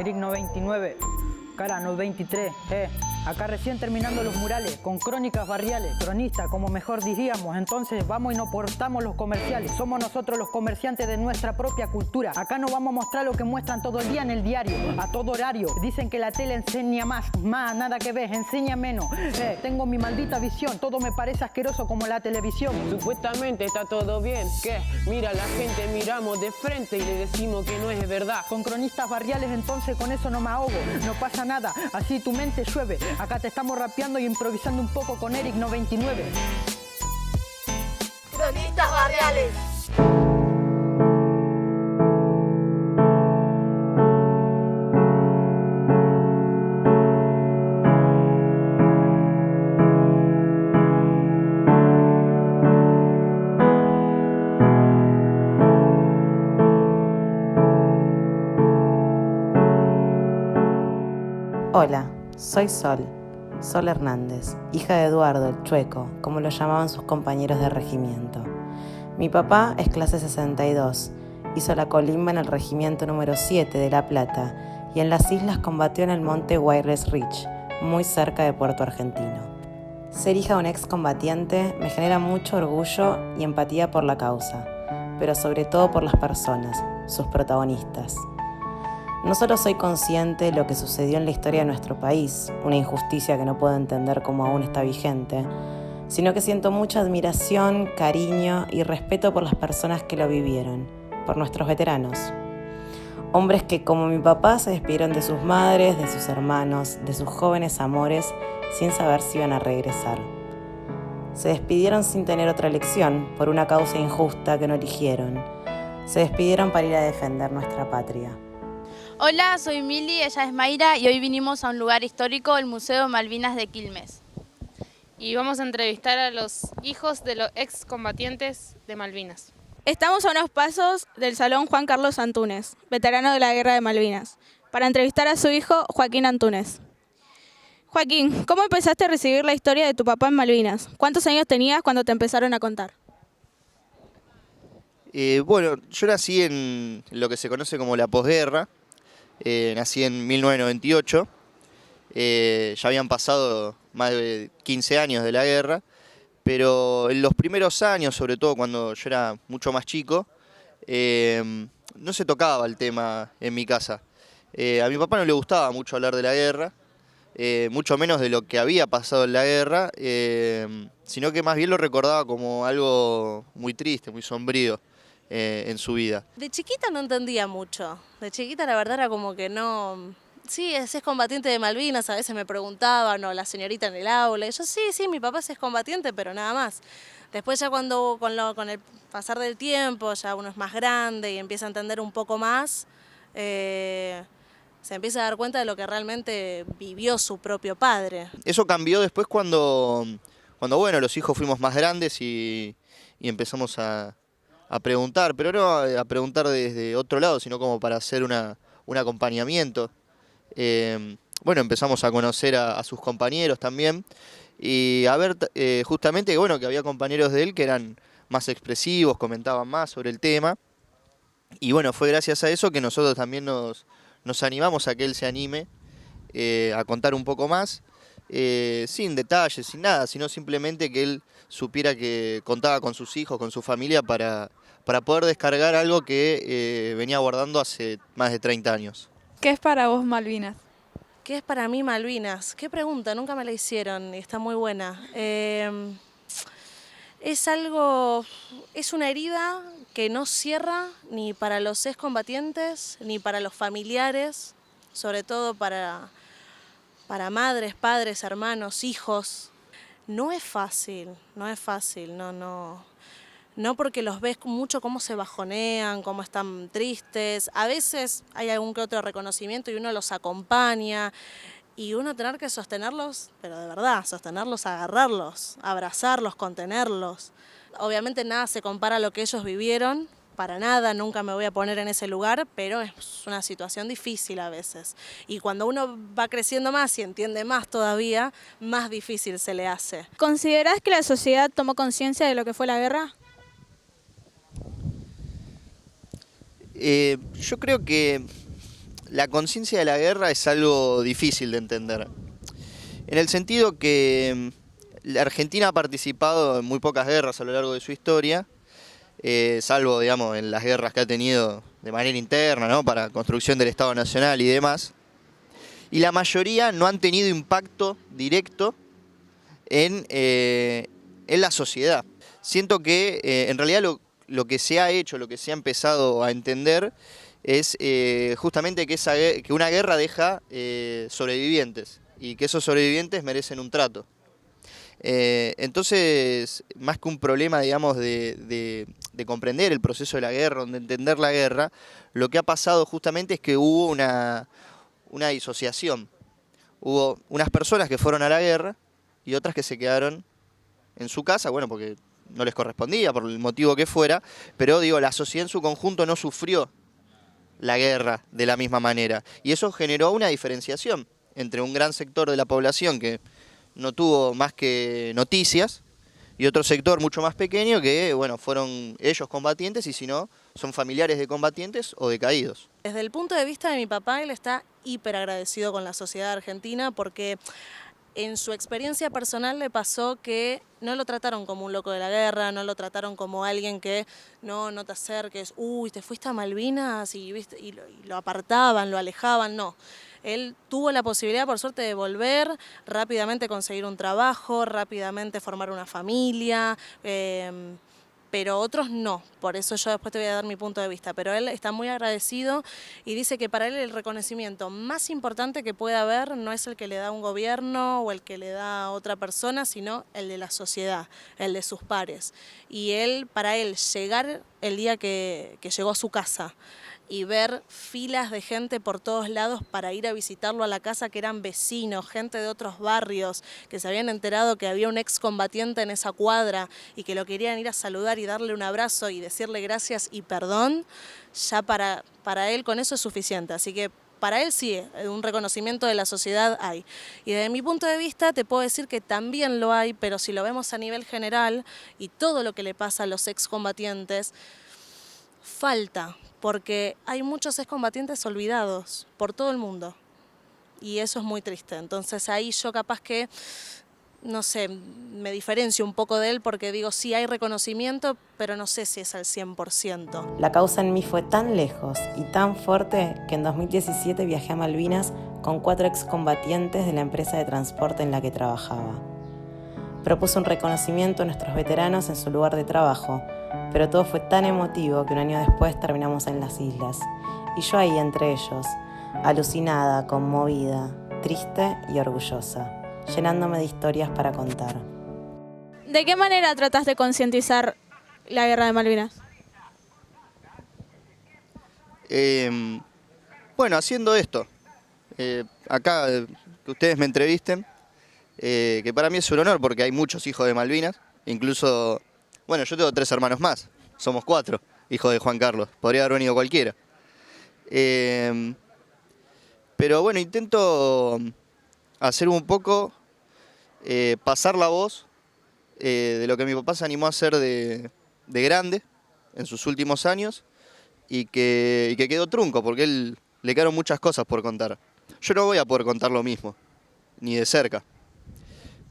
Eric 99, Cara 93, Acá recién terminando los murales, con crónicas barriales, cronista, como mejor diríamos. Entonces vamos y nos portamos los comerciales. Somos nosotros los comerciantes de nuestra propia cultura. Acá no vamos a mostrar lo que muestran todo el día en el diario, a todo horario. Dicen que la tele enseña más, nada que ves, enseña menos. Tengo mi maldita visión, todo me parece asqueroso como la televisión. Supuestamente está todo bien, ¿qué? Mira, la gente miramos de frente y le decimos que no es verdad. Con cronistas barriales entonces con eso no me ahogo, no pasa nada, así tu mente llueve. Acá te estamos rapeando y improvisando un poco con Eric 99. Cronistas barriales. Hola, soy Sol Hernández, hija de Eduardo el Chueco, como lo llamaban sus compañeros de regimiento. Mi papá es clase 62, hizo la colimba en el regimiento número 7 de La Plata y en las islas combatió en el monte Wireless Ridge, muy cerca de Puerto Argentino. Ser hija de un excombatiente me genera mucho orgullo y empatía por la causa, pero sobre todo por las personas, sus protagonistas. No solo soy consciente de lo que sucedió en la historia de nuestro país, una injusticia que no puedo entender cómo aún está vigente, sino que siento mucha admiración, cariño y respeto por las personas que lo vivieron, por nuestros veteranos. Hombres que, como mi papá, se despidieron de sus madres, de sus hermanos, de sus jóvenes amores, sin saber si iban a regresar. Se despidieron sin tener otra elección, por una causa injusta que no eligieron. Se despidieron para ir a defender nuestra patria. Hola, soy Mili, ella es Mayra y hoy vinimos a un lugar histórico, el Museo Malvinas de Quilmes. Y vamos a entrevistar a los hijos de los excombatientes de Malvinas. Estamos a unos pasos del Salón Juan Carlos Antúnez, veterano de la Guerra de Malvinas, para entrevistar a su hijo Joaquín Antúnez. Joaquín, ¿cómo empezaste a recibir la historia de tu papá en Malvinas? ¿Cuántos años tenías cuando te empezaron a contar? Bueno, yo nací en lo que se conoce como la posguerra. Nací en 1998, ya habían pasado más de 15 años de la guerra, pero en los primeros años, sobre todo cuando yo era mucho más chico, no se tocaba el tema en mi casa. A mi papá no le gustaba mucho hablar de la guerra, mucho menos de lo que había pasado en la guerra, sino que más bien lo recordaba como algo muy triste, muy sombrío. En su vida. De chiquita no entendía mucho. De chiquita la verdad era como que no... Sí, es excombatiente de Malvinas, a veces me preguntaban, o la señorita en el aula. Y yo, sí, mi papá es excombatiente, pero nada más. Después ya cuando con el pasar del tiempo, ya uno es más grande y empieza a entender un poco más, se empieza a dar cuenta de lo que realmente vivió su propio padre. Eso cambió después cuando bueno, los hijos fuimos más grandes y empezamos a preguntar, pero no a preguntar desde otro lado, sino como para hacer un acompañamiento. Bueno, empezamos a conocer a sus compañeros también y a ver justamente que había compañeros de él que eran más expresivos, comentaban más sobre el tema. Y bueno, fue gracias a eso que nosotros también nos animamos a que él se anime a contar un poco más, sin detalles, sin nada, sino simplemente que él supiera que contaba con sus hijos, con su familia para poder descargar algo que venía guardando hace más de 30 años. ¿Qué es para vos Malvinas? ¿Qué es para mí Malvinas? Qué pregunta, nunca me la hicieron y está muy buena. Es una herida que no cierra ni para los excombatientes, ni para los familiares, sobre todo para madres, padres, hermanos, hijos. No es fácil, no porque los ves mucho cómo se bajonean, cómo están tristes. A veces hay algún que otro reconocimiento y uno los acompaña y uno tener que sostenerlos, pero de verdad, sostenerlos, agarrarlos, abrazarlos, contenerlos. Obviamente nada se compara a lo que ellos vivieron, para nada, nunca me voy a poner en ese lugar, pero es una situación difícil a veces. Y cuando uno va creciendo más y entiende más todavía, más difícil se le hace. ¿Considerás que la sociedad tomó conciencia de lo que fue la guerra? Yo creo que la conciencia de la guerra es algo difícil de entender. En el sentido que la Argentina ha participado en muy pocas guerras a lo largo de su historia, salvo, digamos, en las guerras que ha tenido de manera interna, ¿no? Para construcción del Estado Nacional y demás. Y la mayoría no han tenido impacto directo en la sociedad. Siento que en realidad lo que se ha hecho, lo que se ha empezado a entender es justamente que una guerra deja sobrevivientes y que esos sobrevivientes merecen un trato. Entonces, más que un problema, digamos, de comprender el proceso de la guerra, de entender la guerra, lo que ha pasado justamente es que hubo una disociación. Hubo unas personas que fueron a la guerra y otras que se quedaron en su casa, bueno, porque no les correspondía, por el motivo que fuera, pero digo, la sociedad en su conjunto no sufrió la guerra de la misma manera. Y eso generó una diferenciación entre un gran sector de la población que no tuvo más que noticias y otro sector mucho más pequeño que, bueno, fueron ellos combatientes y si no, son familiares de combatientes o de caídos. Desde el punto de vista de mi papá, él está hiper agradecido con la sociedad argentina porque en su experiencia personal le pasó que no lo trataron como un loco de la guerra, no lo trataron como alguien que no te acerques, uy, te fuiste a Malvinas y lo apartaban, lo alejaban, no. Él tuvo la posibilidad, por suerte, de volver, rápidamente conseguir un trabajo, rápidamente formar una familia, pero otros no. Por eso yo después te voy a dar mi punto de vista. Pero él está muy agradecido y dice que para él el reconocimiento más importante que puede haber no es el que le da un gobierno o el que le da otra persona, sino el de la sociedad, el de sus pares. Y para él llegar el día que llegó a su casa y ver filas de gente por todos lados para ir a visitarlo a la casa, que eran vecinos, gente de otros barrios, que se habían enterado que había un excombatiente en esa cuadra y que lo querían ir a saludar y darle un abrazo y decirle gracias y perdón, ya para él con eso es suficiente. Así que para él sí, un reconocimiento de la sociedad hay. Y desde mi punto de vista te puedo decir que también lo hay, pero si lo vemos a nivel general y todo lo que le pasa a los excombatientes, falta, porque hay muchos excombatientes olvidados por todo el mundo y eso es muy triste. Entonces ahí yo capaz que, no sé, me diferencio un poco de él porque digo, sí hay reconocimiento, pero no sé si es al 100%. La causa en mí fue tan lejos y tan fuerte que en 2017 viajé a Malvinas con 4 excombatientes de la empresa de transporte en la que trabajaba. Propuse un reconocimiento a nuestros veteranos en su lugar de trabajo, pero todo fue tan emotivo que un año después terminamos en las islas. Y yo ahí entre ellos, alucinada, conmovida, triste y orgullosa, llenándome de historias para contar. ¿De qué manera tratas de concientizar la guerra de Malvinas? Bueno, haciendo esto. Acá que ustedes me entrevisten, que para mí es un honor porque hay muchos hijos de Malvinas, incluso, bueno, yo tengo 3 hermanos más, somos 4 hijos de Juan Carlos, podría haber venido cualquiera. Pero bueno, intento hacer un poco, pasar la voz de lo que mi papá se animó a hacer de grande en sus últimos años y que quedó trunco porque él le quedaron muchas cosas por contar. Yo no voy a poder contar lo mismo, ni de cerca,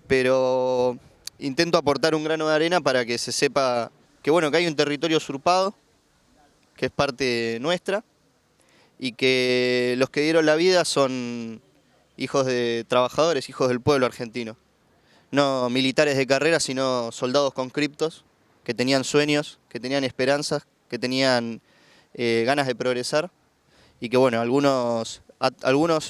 pero intento aportar un grano de arena para que se sepa que, bueno, que hay un territorio usurpado, que es parte nuestra, y que los que dieron la vida son hijos de trabajadores, hijos del pueblo argentino. No militares de carrera, sino soldados conscriptos, que tenían sueños, que tenían esperanzas, que tenían ganas de progresar, y que, bueno, algunos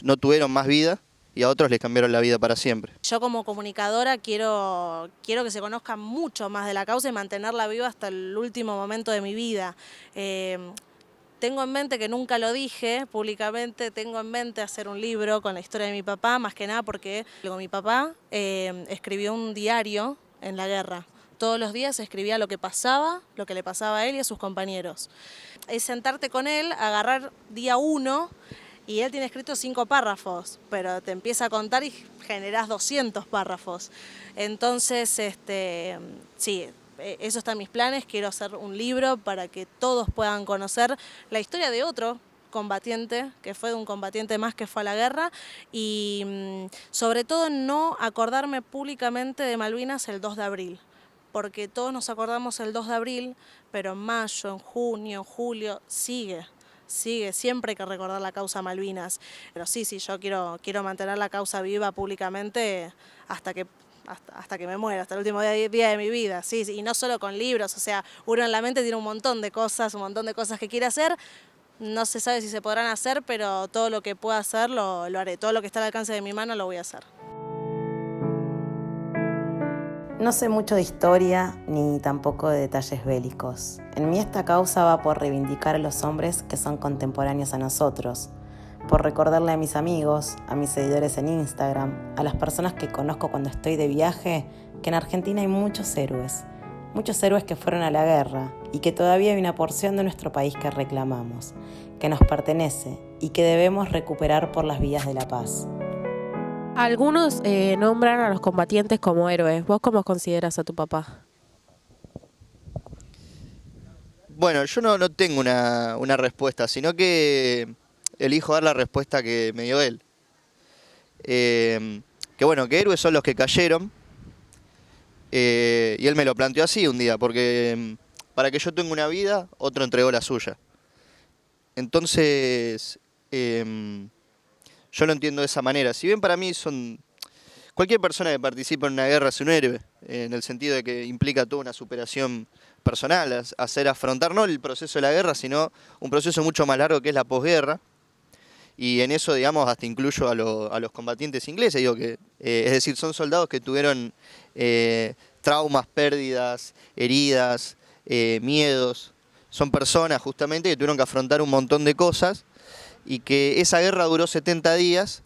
no tuvieron más vida, y a otros les cambiaron la vida para siempre. Yo como comunicadora quiero que se conozca mucho más de la causa y mantenerla viva hasta el último momento de mi vida. Tengo en mente, que nunca lo dije públicamente, tengo en mente hacer un libro con la historia de mi papá, más que nada porque mi papá escribió un diario en la guerra. Todos los días escribía lo que le pasaba a él y a sus compañeros. Es sentarte con él, agarrar día 1, y él tiene escrito 5 párrafos, pero te empieza a contar y generás 200 párrafos. Entonces, sí, eso está en mis planes. Quiero hacer un libro para que todos puedan conocer la historia de otro combatiente, que fue de un combatiente más que fue a la guerra, y sobre todo no acordarme públicamente de Malvinas el 2 de abril, porque todos nos acordamos el 2 de abril, pero en mayo, en junio, en julio, sigue, siempre hay que recordar la causa Malvinas. Pero sí, yo quiero mantener la causa viva públicamente hasta que me muera, hasta el último día de mi vida, sí, y no solo con libros, o sea, uno en la mente tiene un montón de cosas que quiere hacer, no se sabe si se podrán hacer, pero todo lo que pueda hacer lo haré, todo lo que está al alcance de mi mano lo voy a hacer. No sé mucho de historia ni tampoco de detalles bélicos. En mí esta causa va por reivindicar a los hombres que son contemporáneos a nosotros, por recordarle a mis amigos, a mis seguidores en Instagram, a las personas que conozco cuando estoy de viaje, que en Argentina hay muchos héroes que fueron a la guerra y que todavía hay una porción de nuestro país que reclamamos, que nos pertenece y que debemos recuperar por las vías de la paz. Algunos nombran a los combatientes como héroes. ¿Vos cómo consideras a tu papá? Bueno, yo no tengo una respuesta, sino que elijo dar la respuesta que me dio él. Que héroes son los que cayeron. Y él me lo planteó así un día, porque para que yo tenga una vida, otro entregó la suya. Entonces, yo lo entiendo de esa manera. Si bien para mí cualquier persona que participa en una guerra es un héroe, en el sentido de que implica toda una superación personal, afrontar no el proceso de la guerra, sino un proceso mucho más largo que es la posguerra. Y en eso, digamos, hasta incluyo a los combatientes ingleses, es decir, son soldados que tuvieron traumas, pérdidas, heridas, miedos. Son personas justamente que tuvieron que afrontar un montón de cosas y que esa guerra duró 70 días,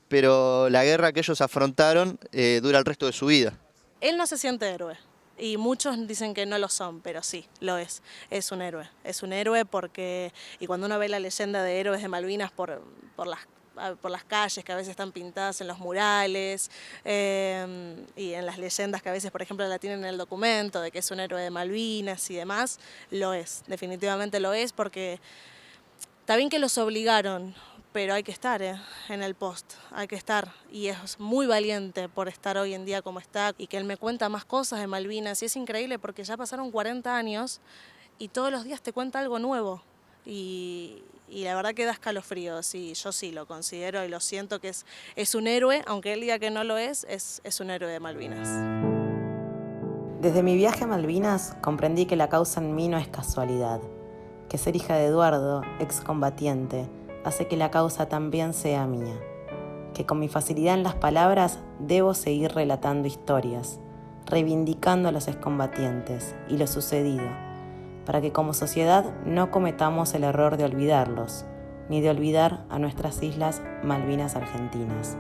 pero la guerra que ellos afrontaron dura el resto de su vida. Él no se siente héroe. Y muchos dicen que no lo son, pero sí, lo es. Es un héroe porque, y cuando uno ve la leyenda de héroes de Malvinas por las calles que a veces están pintadas en los murales, y en las leyendas que a veces, por ejemplo, la tienen en el documento de que es un héroe de Malvinas y demás, lo es, definitivamente lo es, porque está bien que los obligaron, pero hay que estar en el post, hay que estar, y es muy valiente por estar hoy en día como está, y que él me cuenta más cosas de Malvinas, y es increíble porque ya pasaron 40 años y todos los días te cuenta algo nuevo, y la verdad que da escalofríos, y yo sí lo considero y lo siento que es un héroe, aunque él diga que no lo es un héroe de Malvinas. Desde mi viaje a Malvinas comprendí que la causa en mí no es casualidad, que ser hija de Eduardo, excombatiente, hace que la causa también sea mía, que con mi facilidad en las palabras debo seguir relatando historias, reivindicando a los excombatientes y lo sucedido, para que como sociedad no cometamos el error de olvidarlos, ni de olvidar a nuestras islas Malvinas argentinas.